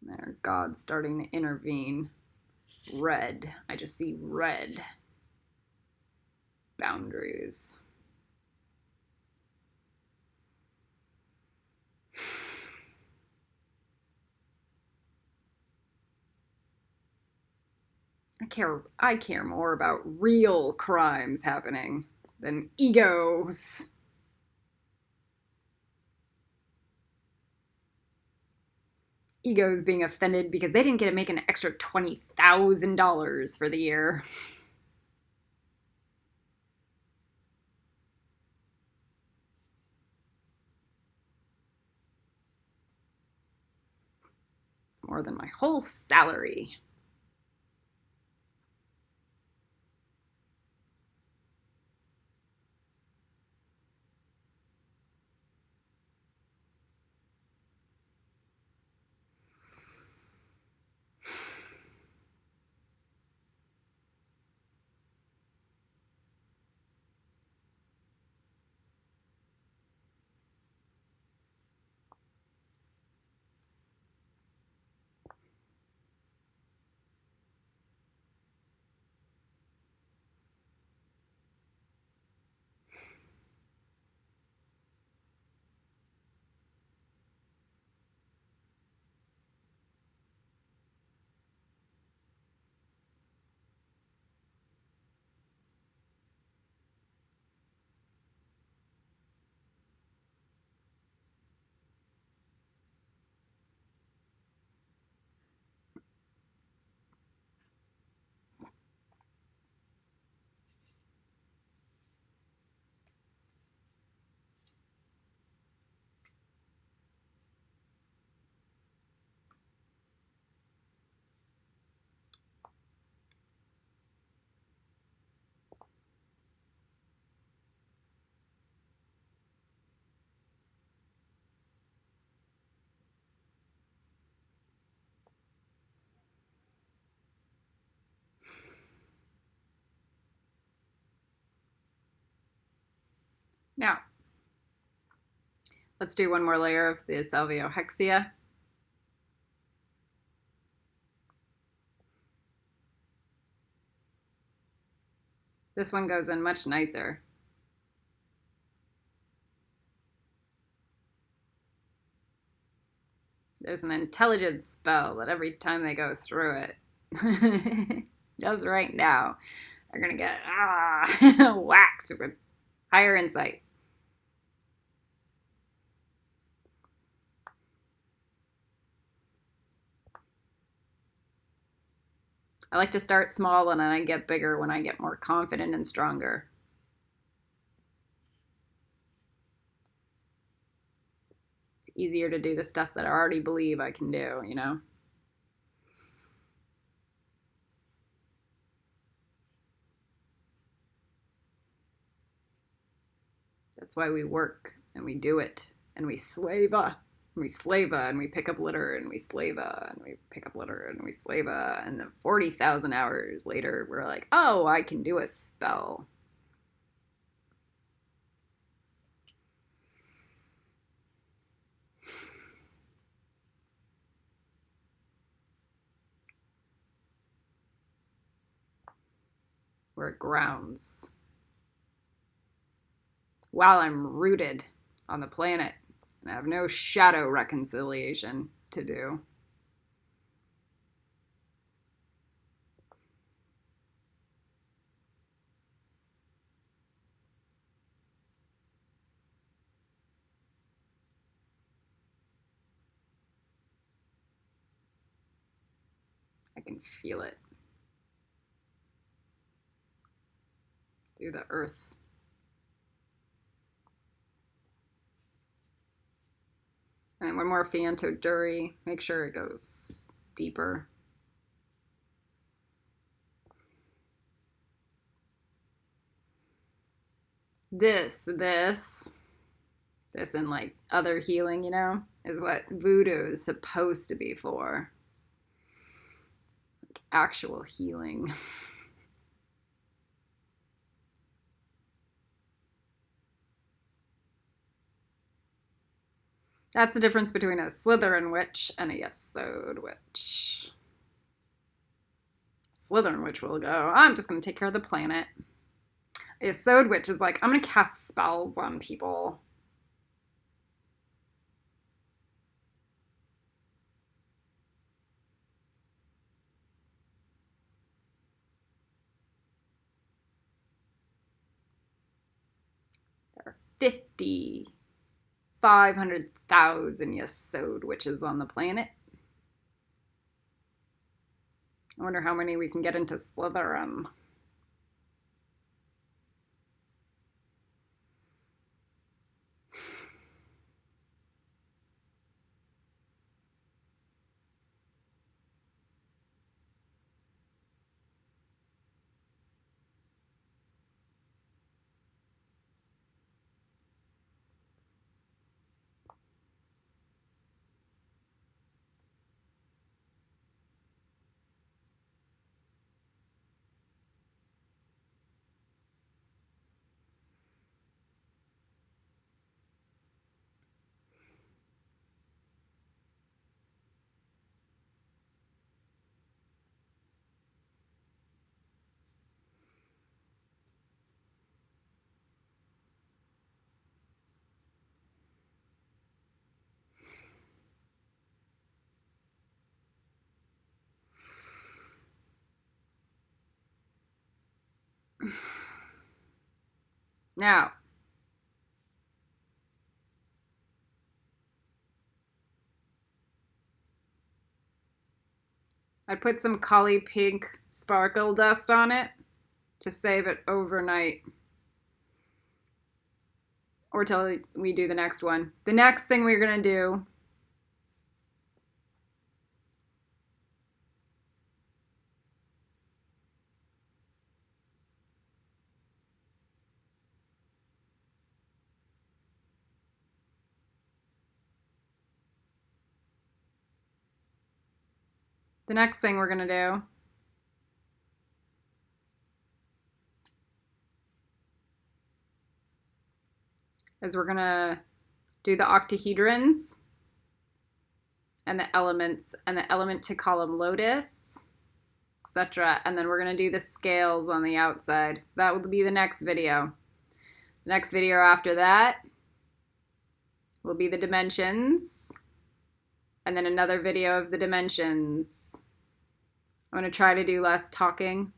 There, God's starting to intervene. Red. I just see red. Boundaries. I care more about real crimes happening than egos. Egos being offended because they didn't get to make an extra $20,000 for the year. It's more than my whole salary. Let's do one more layer of the salviohexia. This one goes in much nicer. There's an intelligence spell that every time they go through it, just right now, they're gonna get whacked with higher insight. I like to start small and then I get bigger when I get more confident and stronger. It's easier to do the stuff that I already believe I can do, you know? That's why we work and we do it and we slava. And we slava and we pick up litter and we slava and we pick up litter and we slava. And then 40,000 hours later, we're like, oh, I can do a spell. Where it grounds. While I'm rooted on the planet and I have no shadow reconciliation to do. I can feel it through the earth. And one more Fianto Duri. Make sure it goes deeper. This and like other healing, you know, is what voodoo is supposed to be for. Like actual healing. That's the difference between a Slytherin witch and a Yesod witch. Slytherin witch will go, I'm just going to take care of the planet. A Yesod witch is like, I'm going to cast spells on people. There are 500,000 Yesod witches on the planet. I wonder how many we can get into Slytherin. Now, I put some Collie Pink sparkle dust on it to save it overnight. Or till we do the next one. The next thing we're going to do is we're going to do the octahedrons and the elements and the element to column lotus, etc. And then we're going to do the scales on the outside. So that will be the next video. The next video after that will be the dimensions, and then another video of the dimensions. I'm going to try to do less talking.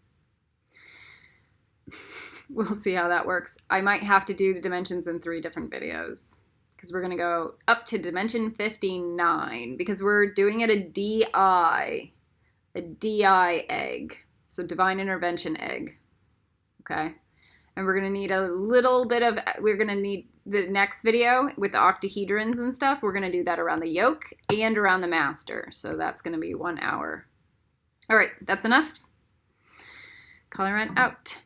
We'll see how that works. I might have to do the dimensions in 3 different videos because we're going to go up to dimension 59 because we're doing it a DI egg. So divine intervention egg. Okay. And we're going to need a little bit of, we're going to need the next video with the octahedrons and stuff. We're going to do that around the yoke and around the master. So that's going to be 1 hour. All right, that's enough. Colorant out.